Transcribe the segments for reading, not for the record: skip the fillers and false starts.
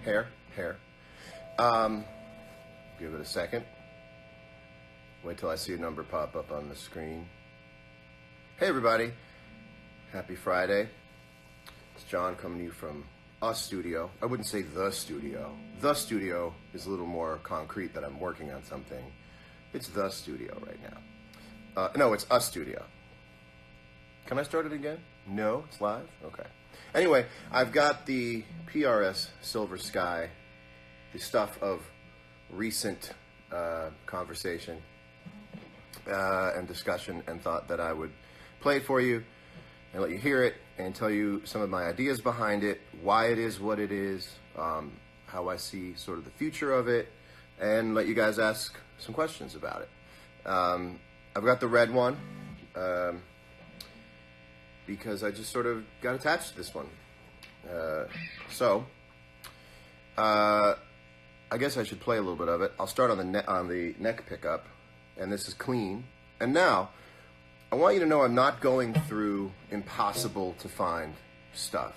Hair. Give it a second. Wait till I see a number pop up on the screen. Hey everybody, happy Friday. It's John coming to you from a studio. I wouldn't say the studio. The studio is a little more concrete that I'm working on something. It's the studio right now. No, it's a studio. Can I start it again? No, it's live? Okay. Anyway, I've got the PRS Silver Sky, the stuff of recent conversation and discussion, and thought that I would play it for you and let you hear it and tell you some of my ideas behind it, why it is what it is, how I see sort of the future of it, and let you guys ask some questions about it. I've got the red one because I just sort of got attached to this one. I guess I should play a little bit of it. I'll start on the neck pickup, and this is clean. And now, I want you to know I'm not going through impossible to find stuff.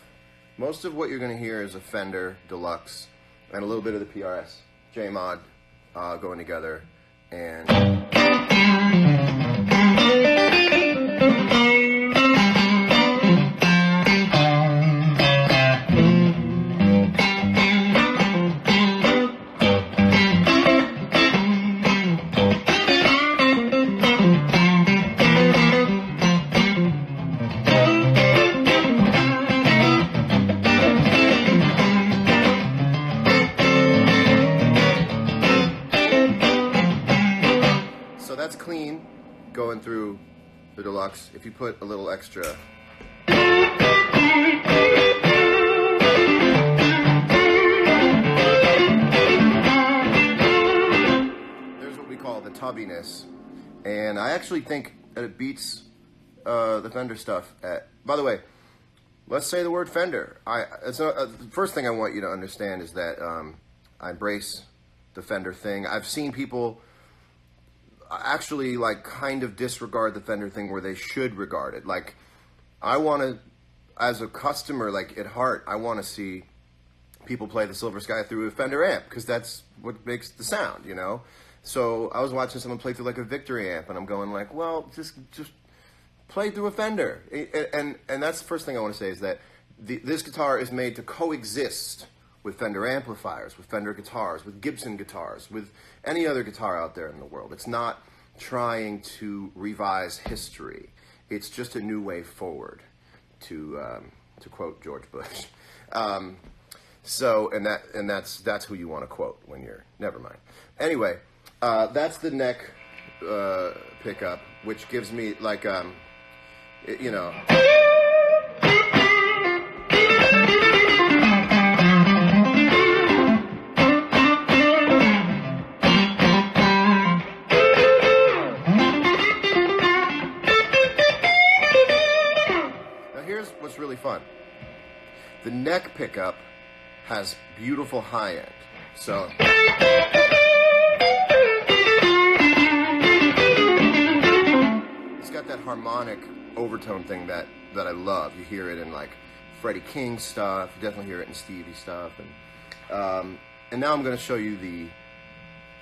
Most of what you're going to hear is a Fender Deluxe and a little bit of the PRS J-Mod going together. And that's clean, going through the Deluxe. If you put a little extra, there's what we call the tubbiness, and I actually think that it beats the Fender stuff. By the way, let's say the word Fender. The first thing I want you to understand is that I embrace the Fender thing. I've seen people actually like kind of disregard the Fender thing where they should regard it. Like, I want to, as a customer, like at heart, I want to see people play the Silver Sky through a Fender amp because that's what makes the sound, you know? So I was watching someone play through like a Victory amp, and I'm going like, well, just play through a Fender. And that's the first thing I want to say is that this guitar is made to coexist with Fender amplifiers, with Fender guitars, with Gibson guitars, with any other guitar out there in the world. It's not trying to revise history. It's just a new way forward, to quote George Bush. That's who you want to quote when you're, never mind. Anyway, that's the neck pickup, which gives me like, you know. What's really fun. The neck pickup has beautiful high end. So it's got that harmonic overtone thing that I love. You hear it in like Freddie King stuff. You definitely hear it in Stevie stuff. And now I'm going to show you the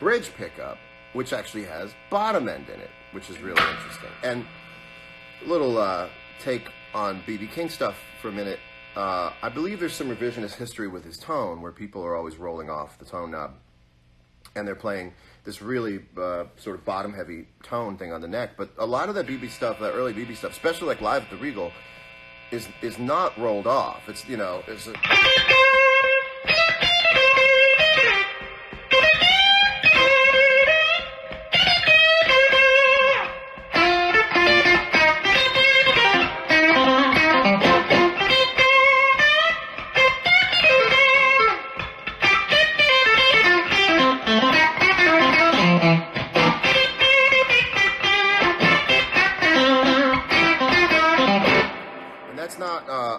bridge pickup, which actually has bottom end in it, which is really interesting. And a little take on B.B. King stuff for a minute. I believe there's some revisionist history with his tone where people are always rolling off the tone knob and they're playing this really sort of bottom heavy tone thing on the neck. But a lot of that B.B. stuff, that early B.B. stuff, especially like live at the Regal, is not rolled off. It's, you know, it's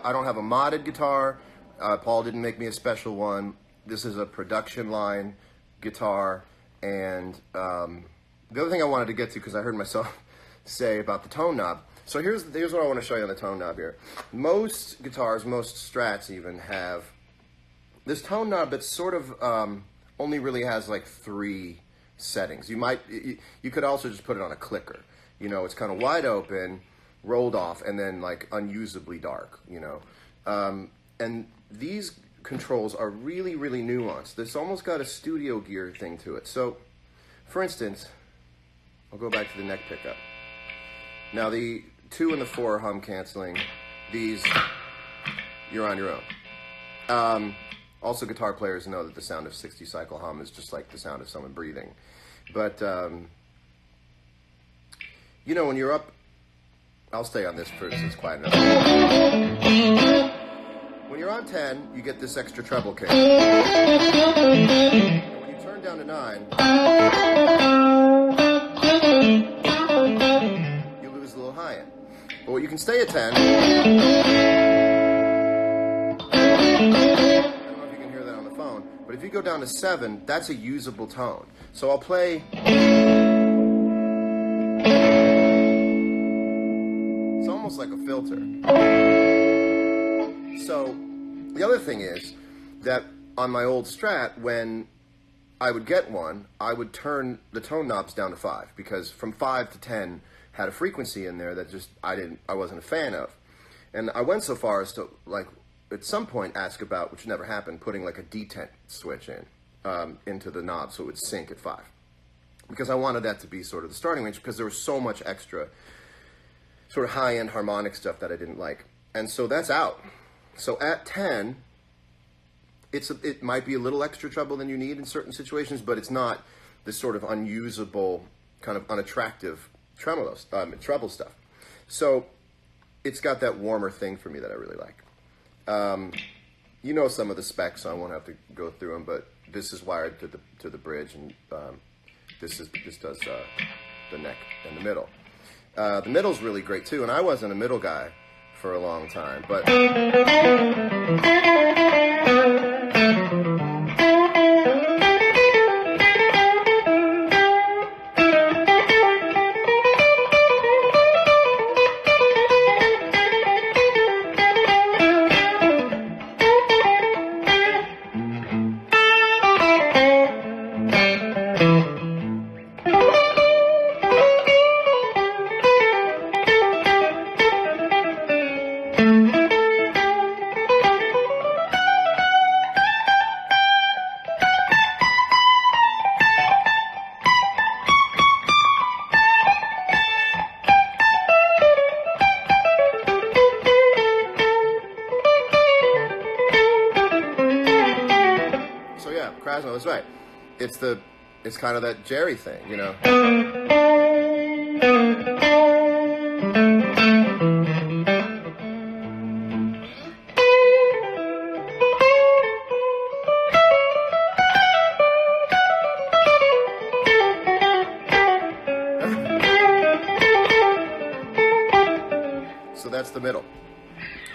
I don't have a modded guitar. Paul didn't make me a special one. This is a production line guitar. And the other thing I wanted to get to, because I heard myself say about the tone knob. So here's what I want to show you on the tone knob here. Most guitars, most Strats even, have this tone knob that sort of only really has like 3 settings. You could also just put it on a clicker. You know, it's kind of wide open, rolled off, and then like unusably dark, you know. And these controls are really, really nuanced. This almost got a studio gear thing to it. So, for instance, I'll go back to the neck pickup. Now the 2 and the 4 are hum canceling. These, you're on your own. Also, guitar players know that the sound of 60 cycle hum is just like the sound of someone breathing. But, you know, when you're up, I'll stay on this for it's quiet enough. When you're on 10, you get this extra treble kick. And when you turn down to 9, you lose a little high end. But what you can stay at 10, I don't know if you can hear that on the phone, but if you go down to 7, that's a usable tone. So I'll play. It's almost like a filter. So the other thing is that on my old Strat, when I would get one, I would turn the tone knobs down to 5, because from 5 to 10 had a frequency in there that just I wasn't a fan of. And I went so far as to, like, at some point ask about, which never happened, putting like a detent switch into the knob so it would sync at 5. Because I wanted that to be sort of the starting range, because there was so much extra sort of high-end harmonic stuff that I didn't like. And so that's out. So at 10, it might be a little extra treble than you need in certain situations, but it's not this sort of unusable, kind of unattractive treble stuff. So it's got that warmer thing for me that I really like. You know some of the specs, so I won't have to go through them, but this is wired to the bridge, and this does the neck and the middle. The middle's really great too, and I wasn't a middle guy for a long time, but Krasno, that's right. It's kind of that Jerry thing, you know. So that's the middle.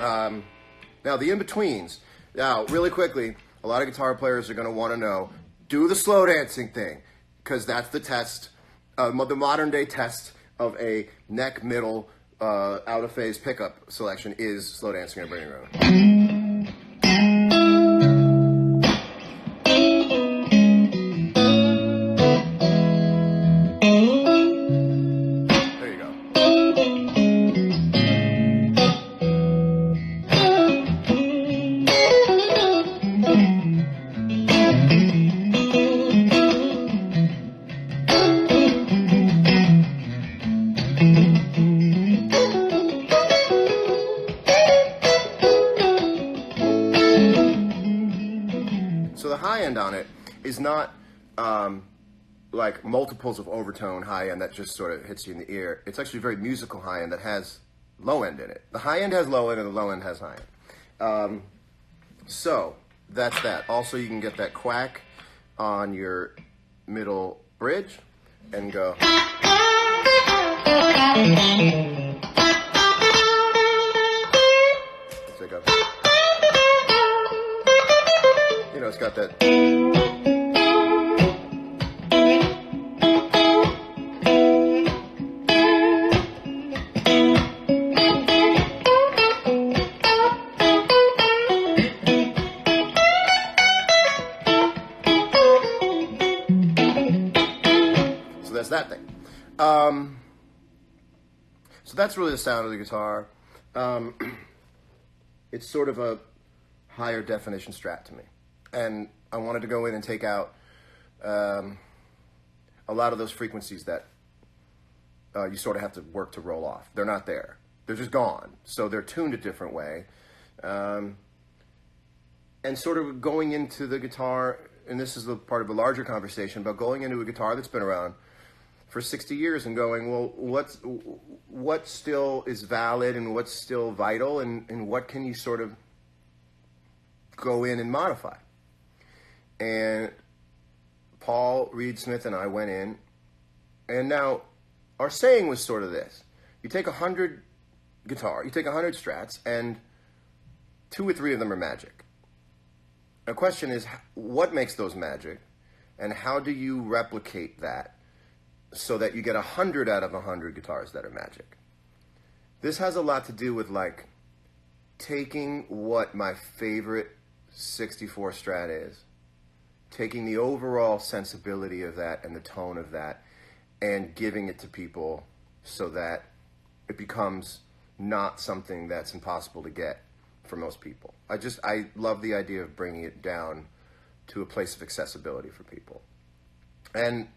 Now the in-betweens. Now, really quickly, a lot of guitar players are going to want to know, do the slow dancing thing, because that's the test, the modern day test of a neck, middle, out of phase pickup selection is slow dancing and bringing around. There you go. So the high end on it is not like multiples of overtone high end that just sort of hits you in the ear. It's actually very musical high end that has low end in it. The high end has low end and the low end has high end. So that's that. Also, you can get that quack on your middle bridge and go. Let's take up. You know, it's got that. that thing. So that's really the sound of the guitar. It's sort of a higher definition Strat to me. And I wanted to go in and take out a lot of those frequencies that you sort of have to work to roll off. They're not there. They're just gone. So they're tuned a different way. And sort of going into the guitar, and this is the part of a larger conversation, about going into a guitar that's been around for 60 years and going, well, what still is valid and what's still vital, and what can you sort of go in and modify? And Paul Reed Smith and I went in, and now our saying was sort of this: you take 100 Strats, and 2 or 3 of them are magic. The question is, what makes those magic, and how do you replicate that so that you get 100 out of 100 guitars that are magic? This has a lot to do with, like, taking what my favorite 64 Strat is, taking the overall sensibility of that and the tone of that, and giving it to people so that it becomes not something that's impossible to get for most people. I love the idea of bringing it down to a place of accessibility for people. And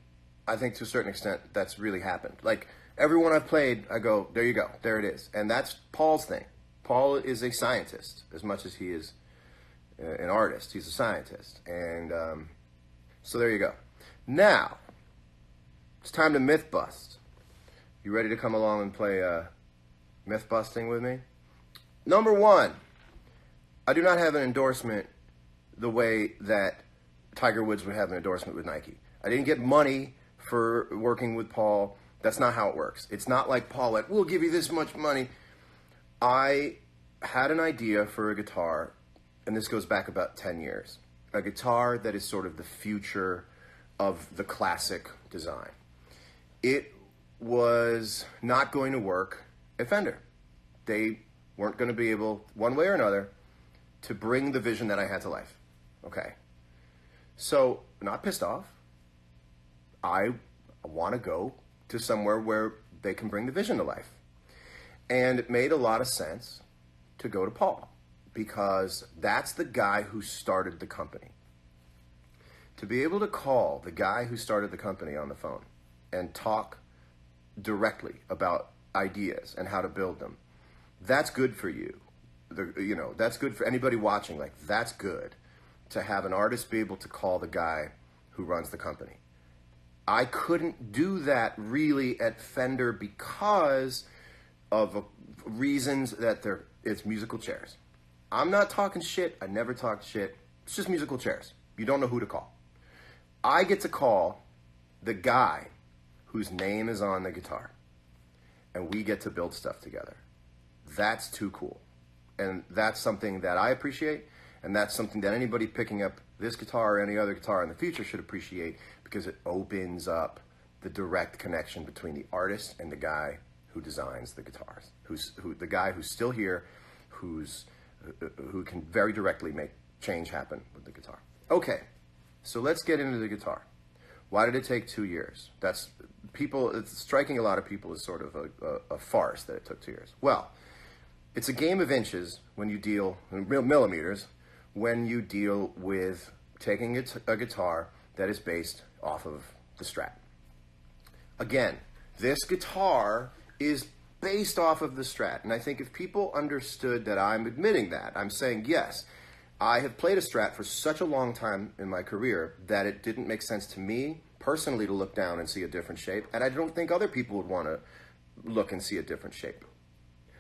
I think to a certain extent that's really happened. Like, everyone I've played, I go, there you go, there it is. And that's Paul's thing. Paul is a scientist as much as he is an artist. He's a scientist. And so there you go. Now, it's time to myth bust. You ready to come along and play myth busting with me? Number 1, I do not have an endorsement the way that Tiger Woods would have an endorsement with Nike. I didn't get money for working with Paul. That's not how it works. It's not like Paul went, we'll give you this much money. I had an idea for a guitar, and this goes back about 10 years. A guitar that is sort of the future of the classic design. It was not going to work at Fender. They weren't going to be able, one way or another, to bring the vision that I had to life. Okay. So, not pissed off. I want to go to somewhere where they can bring the vision to life. And it made a lot of sense to go to Paul, because that's the guy who started the company. To be able to call the guy who started the company on the phone and talk directly about ideas and how to build them, that's good for you. That's good for anybody watching. Like, that's good to have an artist be able to call the guy who runs the company. I couldn't do that really at Fender because of reasons that it's musical chairs. I'm not talking shit. I never talked shit. It's just musical chairs. You don't know who to call. I get to call the guy whose name is on the guitar, and we get to build stuff together. That's too cool. And that's something that I appreciate, and that's something that anybody picking up this guitar or any other guitar in the future should appreciate, because it opens up the direct connection between the artist and the guy who designs the guitars, the guy who's still here, who can very directly make change happen with the guitar. Okay, so let's get into the guitar. Why did it take 2 years? It's striking a lot of people as sort of a farce that it took 2 years. Well, it's a game of inches when you deal, millimeters, when you deal with taking a guitar that is based off of the Strat. Again, this guitar is based off of the Strat, and I think if people understood that I'm admitting that, I'm saying, yes, I have played a Strat for such a long time in my career that it didn't make sense to me personally to look down and see a different shape, and I don't think other people would want to look and see a different shape.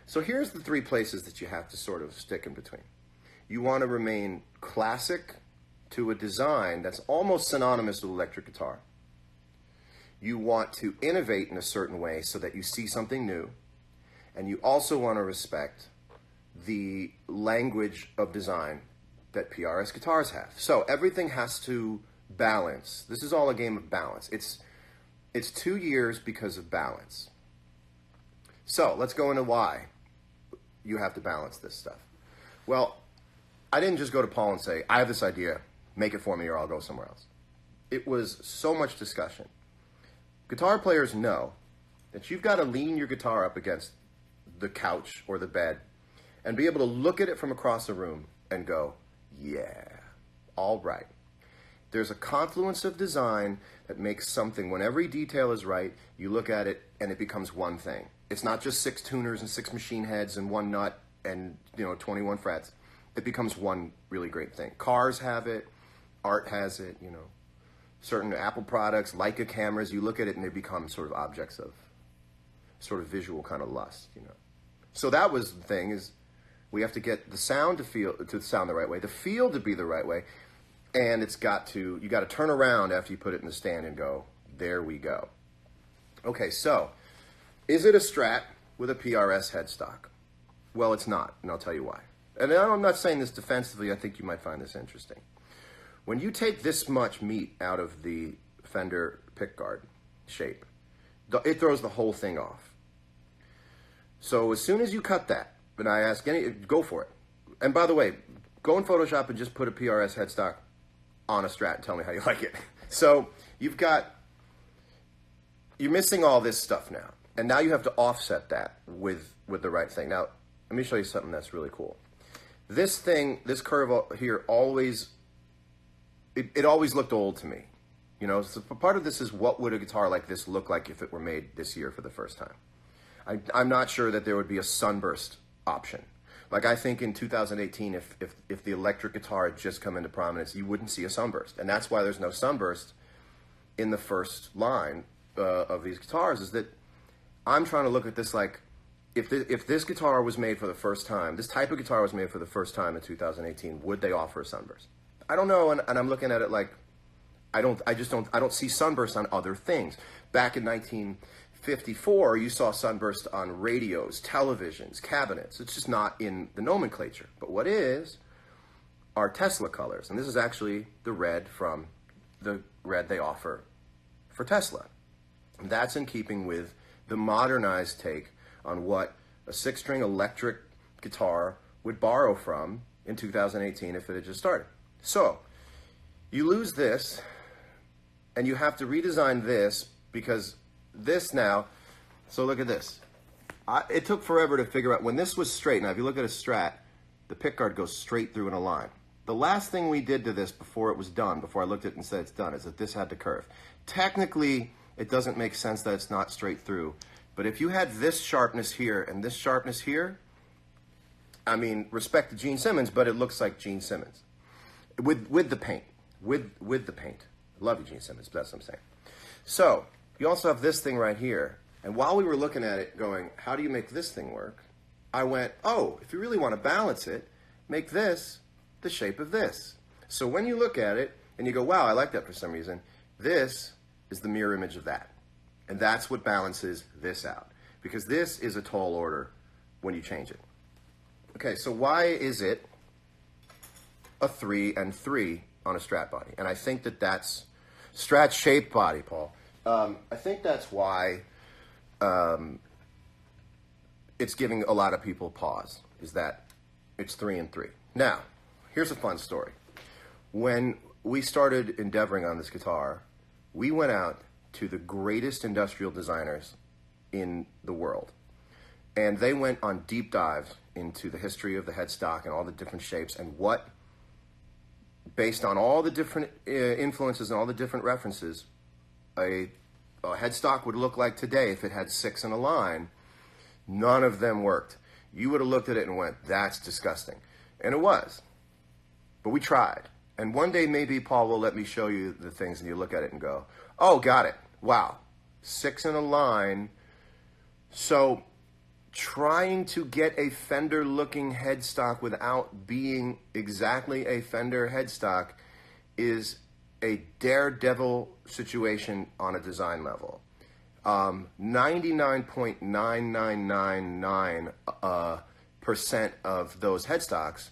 So here's the 3 places that you have to sort of stick in between. You want to remain classic to a design that's almost synonymous with electric guitar. You want to innovate in a certain way so that you see something new. And you also want to respect the language of design that PRS guitars have. So everything has to balance. This is all a game of balance. It's 2 years because of balance. So let's go into why you have to balance this stuff. Well, I didn't just go to Paul and say, I have this idea, make it for me or I'll go somewhere else. It was so much discussion. guitar players know that you've got to lean your guitar up against the couch or the bed and be able to look at it from across the room and go, yeah, all right. There's a confluence of design that makes something, when every detail is right, you look at it and it becomes one thing. It's not just 6 tuners and 6 machine heads and 1 nut and 21 frets. It becomes one really great thing. Cars have it, art has it, certain Apple products, Leica cameras, you look at it and they become sort of objects of sort of visual kind of lust, So that was the thing, is we have to get the sound to sound the right way, the feel to be the right way, and you got to turn around after you put it in the stand and go, there we go. Okay, so is it a Strat with a PRS headstock? Well, it's not, and I'll tell you why. And I'm not saying this defensively, I think you might find this interesting. When you take this much meat out of the Fender pickguard shape, it throws the whole thing off. So as soon as you cut that, and I ask go for it. And by the way, go in Photoshop and just put a PRS headstock on a Strat and tell me how you like it. So you're missing all this stuff now. And now you have to offset that with the right thing. Now, let me show you something that's really cool. This curve here always looked old to me. So part of this is, what would a guitar like this look like if it were made this year for the first time? I'm not sure that there would be a sunburst option. Like, I think in 2018, if the electric guitar had just come into prominence, you wouldn't see a sunburst. And that's why there's no sunburst in the first line of these guitars, is that I'm trying to look at this like, if this guitar was made for the first time, this type of guitar was made for the first time in 2018, would they offer a sunburst? I don't know, and I'm looking at it like, I don't see sunburst on other things. Back in 1954, you saw sunburst on radios, televisions, cabinets. It's just not in the nomenclature. But what is are Tesla colors, and this is actually the red from the red they offer for Tesla. And that's in keeping with the modernized take on what a 6-string electric guitar would borrow from in 2018 if it had just started. So you lose this, and you have to redesign this, because this now, so look at this. It took forever to figure out, when this was straight, now if you look at a Strat, the pickguard goes straight through in a line. The last thing we did to this before it was done, before I looked at it and said it's done, is that this had to curve. Technically, it doesn't make sense that it's not straight through, but if you had this sharpness here and this sharpness here, I mean, respect to Gene Simmons, but it looks like Gene Simmons. With the paint. With the paint. Love you, Gene Simmons, but that's what I'm saying. So, you also have this thing right here. And while we were looking at it going, how do you make this thing work? I went, oh, if you really want to balance it, make this the shape of this. So when you look at it and you go, wow, I like that for some reason, this is the mirror image of that. And that's what balances this out. Because this is a tall order when you change it. Okay, so why is it a 3 and 3 on a Strat body? And I think that's Strat shaped body, Paul. I think that's why it's giving a lot of people pause, is that it's 3 and 3. Now, here's a fun story. When we started endeavoring on this guitar, we went out to the greatest industrial designers in the world. And they went on deep dives into the history of the headstock and all the different shapes, and what, based on all the different influences and all the different references, a headstock would look like today if it had 6 in a line. None of them worked. You would have looked at it and went, that's disgusting. And it was. But we tried. And one day maybe Paul will let me show you the things and you look at it and go, oh, got it. Wow. 6 in a line. So trying to get a Fender looking headstock without being exactly a Fender headstock is a daredevil situation on a design level. 99.9999% of those headstocks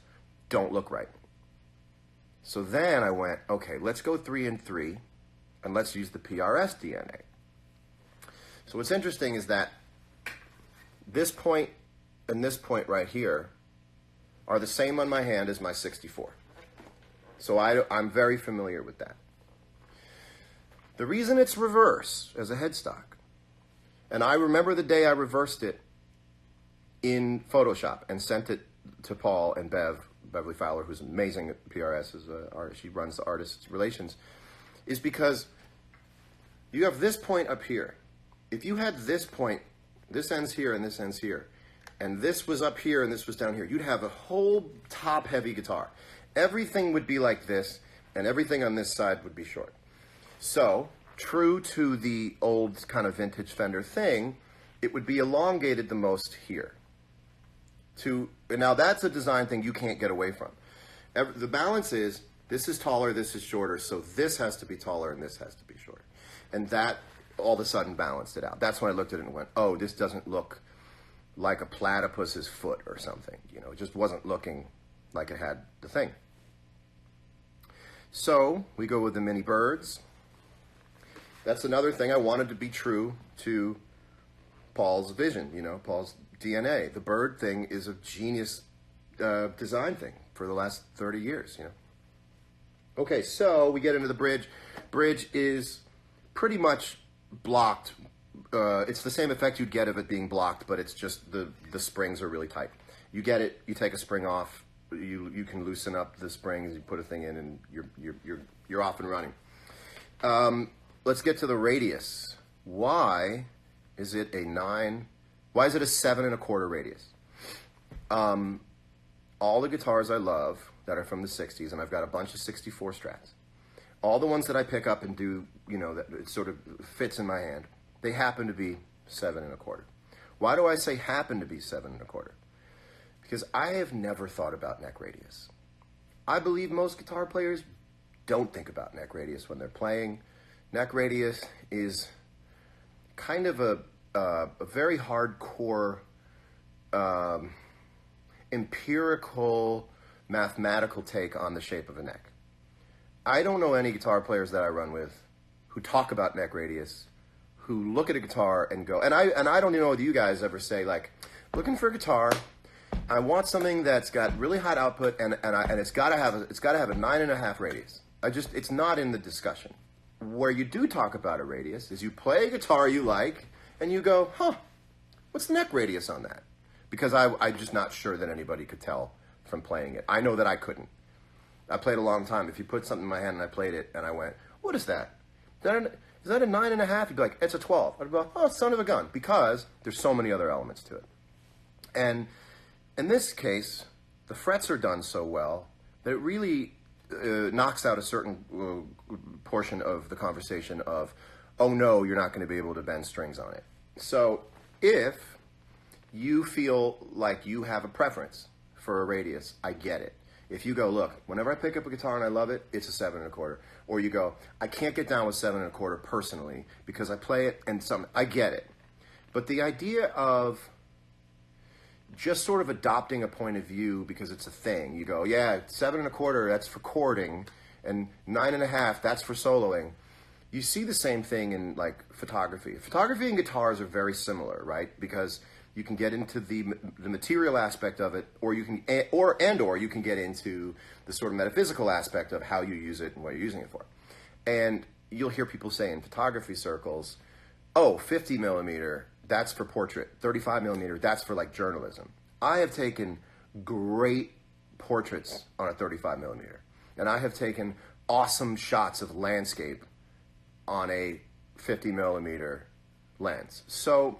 don't look right. So then I went, okay, let's go 3 and 3, and let's use the PRS DNA. So what's interesting is that this point and this point right here are the same on my hand as my 64. So I'm very familiar with that. The reason it's reverse as a headstock, and I remember the day I reversed it in Photoshop and sent it to Paul and Beverly Fowler, who's amazing at PRS, she runs the artist relations, is because you have this point up here. If you had this point, this ends here and this ends here, and this was up here and this was down here, you'd have a whole top-heavy guitar. Everything would be like this, and everything on this side would be short. So, true to the old kind of vintage Fender thing, it would be elongated the most here. Now that's a design thing you can't get away from. The balance is, this is taller, this is shorter, so this has to be taller and this has to be shorter. And that all of a sudden balanced it out. That's when I looked at it and went, oh, this doesn't look like a platypus's foot or something. You know, it just wasn't looking like it had the thing. So we go with the mini birds. That's another thing I wanted to be true to Paul's vision, you know, Paul's DNA. The bird thing is a genius design thing for the last 30 years, you know. Okay, so we get into the bridge. Bridge is pretty much blocked. It's the same effect you'd get of it being blocked, but it's just the springs are really tight. You get it, you take a spring off, you can loosen up the springs, you put a thing in, and you're off and running. Let's get to the radius. Why is it a 9? Why is it a 7 1/4 radius? All the guitars I love that are from the 60s, and I've got a bunch of 64 Strats, all the ones that I pick up and do, you know, that it sort of fits in my hand, they happen to be 7 1/4. Why do I say happen to be 7 1/4? Because I have never thought about neck radius. I believe most guitar players don't think about neck radius when they're playing. Neck radius is kind of a very hardcore, empirical, mathematical take on the shape of a neck. I don't know any guitar players that I run with who talk about neck radius, who look at a guitar and go, and I don't know whether you guys ever say, like, looking for a guitar, I want something that's got really hot output and it's got to have a 9 1/2 radius. It's not in the discussion. Where you do talk about a radius is you play a guitar you like and you go, huh, what's the neck radius on that? Because I'm just not sure that anybody could tell from playing it. I know that I couldn't. I played a long time. If you put something in my hand and I played it and I went, what is that? Is that a 9 1/2? You'd be like, it's a 12. I'd go, oh, son of a gun, because there's so many other elements to it. And in this case, the frets are done so well that it really knocks out a certain portion of the conversation of, oh no, you're not going to be able to bend strings on it. So if you feel like you have a preference for a radius, I get it. If you go, look, whenever I pick up a guitar and I love it, it's a 7 1/4. Or you go, I can't get down with 7 1/4 personally because I play it and I get it. But the idea of just sort of adopting a point of view because it's a thing. You go, yeah, 7 1/4, that's for chording, and 9 1/2, that's for soloing. You see the same thing in like photography. Photography and guitars are very similar, right? Because you can get into the material aspect of it, or you can, or you can get into the sort of metaphysical aspect of how you use it and what you're using it for. And you'll hear people say in photography circles, oh, 50 millimeter, that's for portrait. 35 millimeter, that's for like journalism. I have taken great portraits on a 35 millimeter, and I have taken awesome shots of landscape on a 50 millimeter lens. So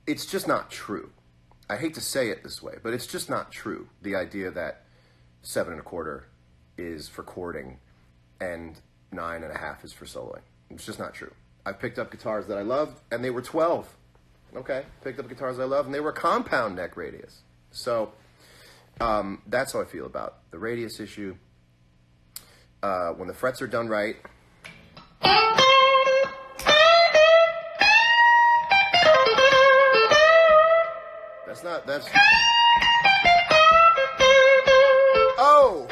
it's just not true. I hate to say it this way, but it's just not true. The idea that 7 1/4 is for chording and 9 1/2 is for soloing. It's just not true. I picked up guitars that I loved, and they were 12. Okay, picked up guitars I love, and they were compound neck radius. So that's how I feel about the radius issue. When the frets are done right, that's oh!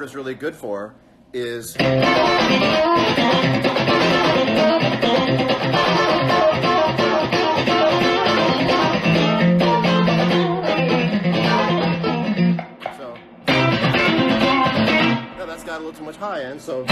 is really good for is that's got a little too much high end, so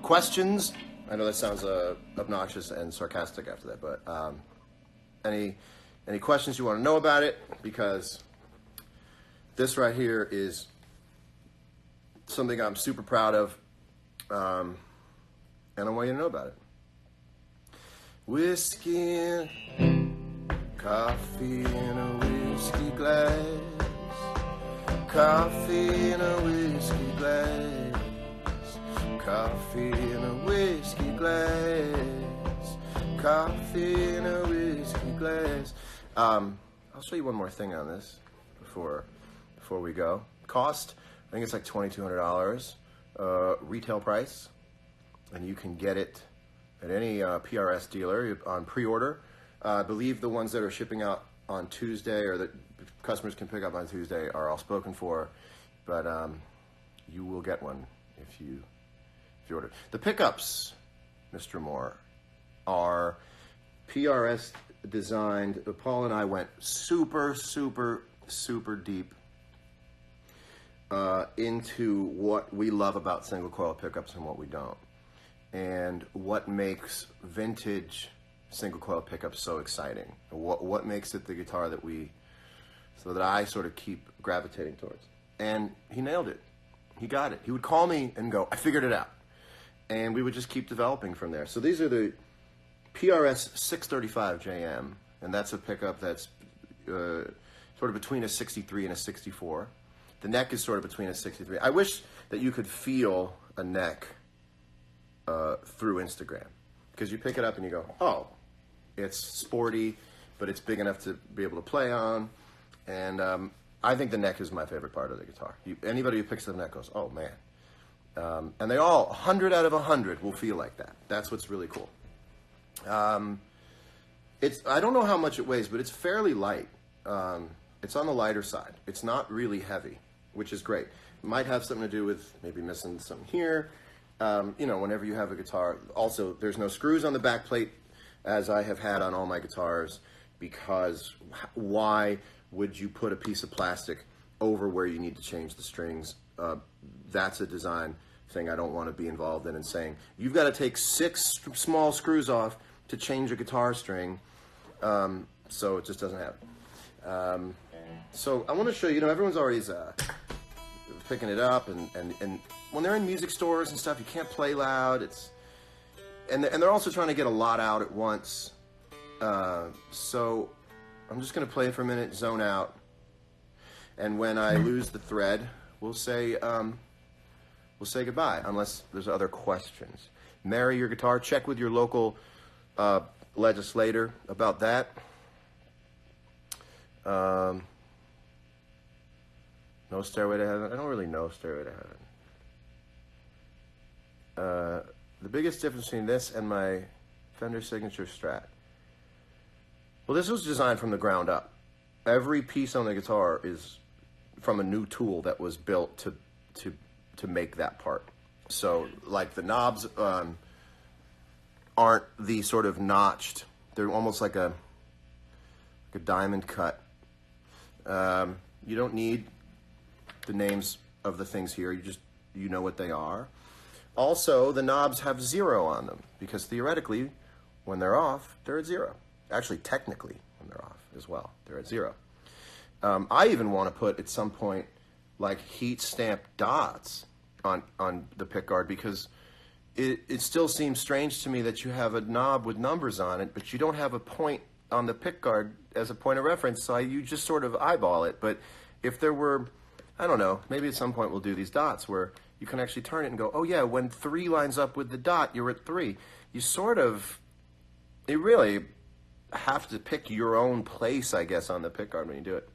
questions. I know that sounds obnoxious and sarcastic after that, but any questions you want to know about it? Because this right here is something I'm super proud of, and I want you to know about it. Whiskey, coffee in a whiskey glass, coffee in a whiskey glass. Coffee in a whiskey glass, coffee in a whiskey glass. I'll show you one more thing on this before we go. Cost, I think it's like $2,200 retail price, and you can get it at any PRS dealer on pre-order. I believe the ones that are shipping out on Tuesday or that customers can pick up on Tuesday are all spoken for, but you will get one if you order. The pickups, Mr. Moore, are PRS designed. Paul and I went super deep into what we love about single coil pickups and what we don't, and what makes vintage single coil pickups so exciting. What makes it the guitar that I sort of keep gravitating towards. And he nailed it. He got it. He would call me and go, "I figured it out." And we would just keep developing from there. So these are the PRS 635 JM, and that's a pickup that's sort of between a 63 and a 64. The neck is sort of between a 63. I wish that you could feel a neck through Instagram, because you pick it up and you go, oh, it's sporty, but it's big enough to be able to play on. And I think the neck is my favorite part of the guitar. Anybody who picks the neck goes, oh man. And they all, 100 out of 100 will feel like that. That's what's really cool. I don't know how much it weighs, but it's fairly light. It's on the lighter side. It's not really heavy, which is great. It might have something to do with maybe missing something here. Whenever you have a guitar. Also, there's no screws on the back plate, as I have had on all my guitars, because why would you put a piece of plastic over where you need to change the strings that's a design thing I don't want to be involved in, and saying you've got to take 6 small screws off to change a guitar string. So it just doesn't happen. So I want to show you, everyone's always picking it up, and when they're in music stores and stuff, you can't play loud. And they're also trying to get a lot out at once. So I'm just going to play for a minute, zone out, and when I lose the thread, we'll say goodbye, unless there's other questions. Marry your guitar. Check with your local legislator about that. No Stairway to Heaven. I don't really know Stairway to Heaven. The biggest difference between this and my Fender Signature Strat. Well, this was designed from the ground up. Every piece on the guitar is from a new tool that was built to make that part. So, like, the knobs aren't the sort of notched. They're almost like a diamond cut. You don't need the names of the things here. You know what they are. Also, the knobs have 0 on them, because theoretically, when they're off, they're at 0. Actually, technically, when they're off as well, they're at 0. I even want to put, at some point, like heat stamped dots on the pickguard, because it still seems strange to me that you have a knob with numbers on it, but you don't have a point on the pickguard as a point of reference, so you just sort of eyeball it. But if there were, I don't know, maybe at some point we'll do these dots where you can actually turn it and go, oh yeah, when 3 lines up with the dot, you're at 3. You really have to pick your own place, I guess, on the pickguard when you do it.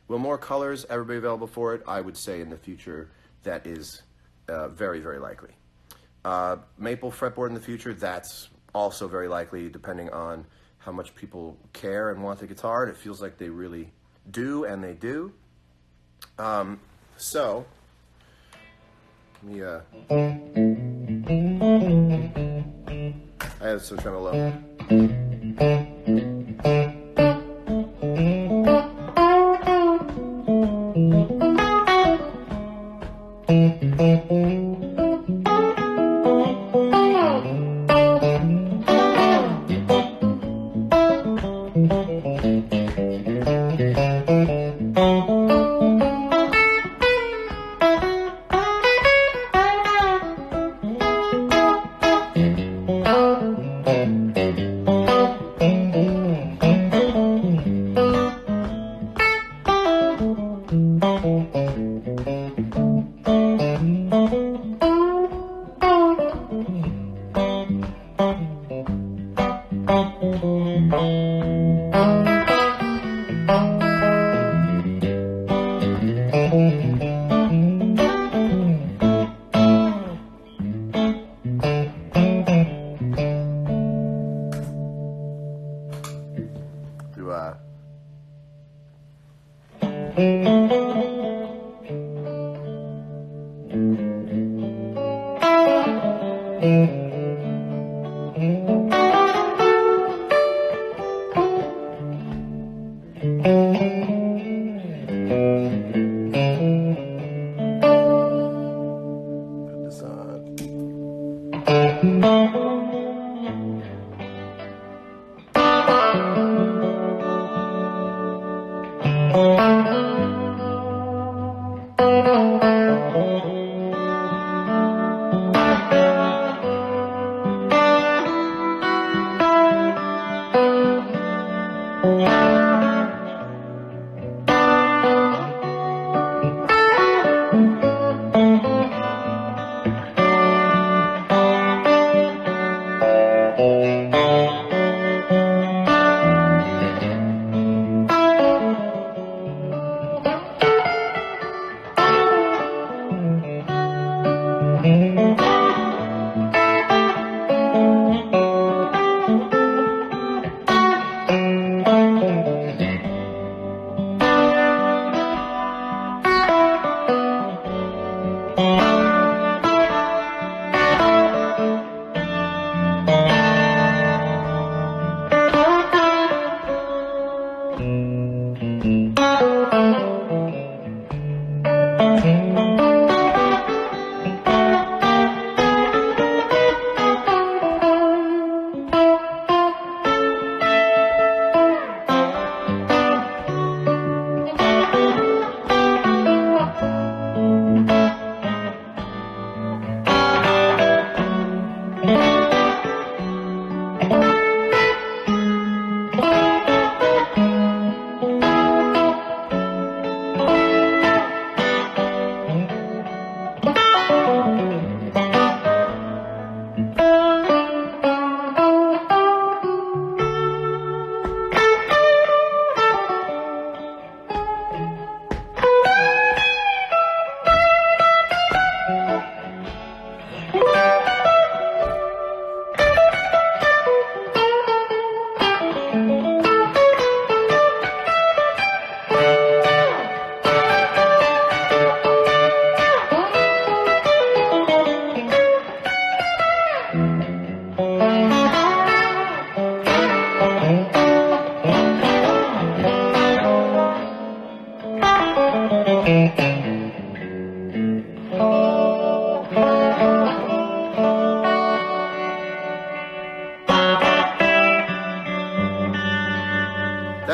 Will more colors ever be available for it? I would say in the future that is very, very likely. Maple fretboard in the future, that's also very likely, depending on how much people care and want the guitar, and it feels like they really do, and they do. So, let me, I have some tremolo.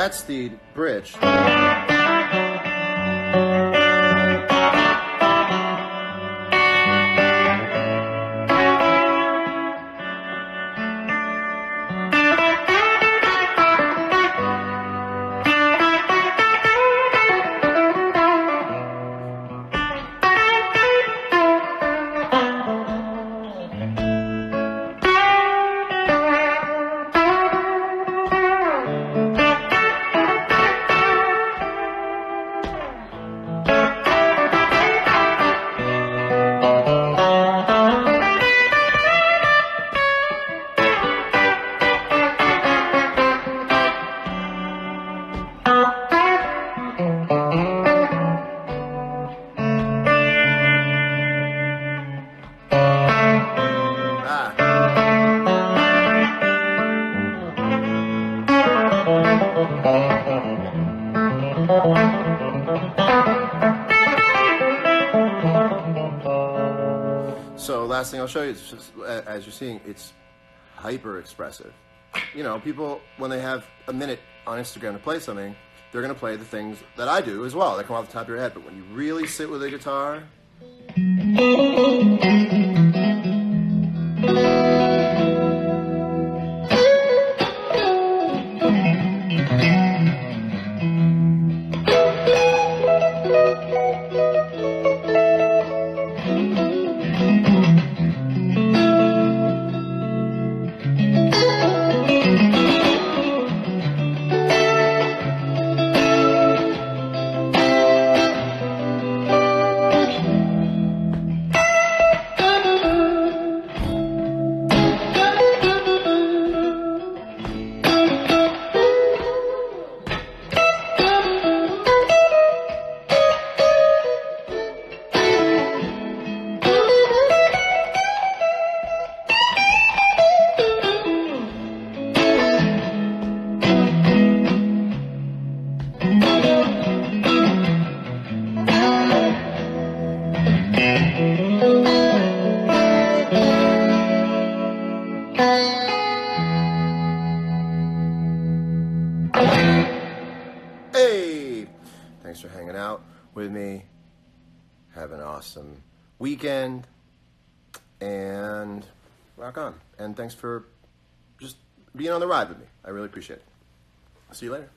that's the bridge. So last thing I'll show you is just, as you're seeing, it's hyper expressive. You know, people, when they have a minute on Instagram to play something, they're going to play the things that I do as well, that come off the top of your head. But when you really sit with a guitar, hey, thanks for hanging out with me. Have an awesome weekend, and rock on. And thanks for just being on the ride with me. I really appreciate it. See you later.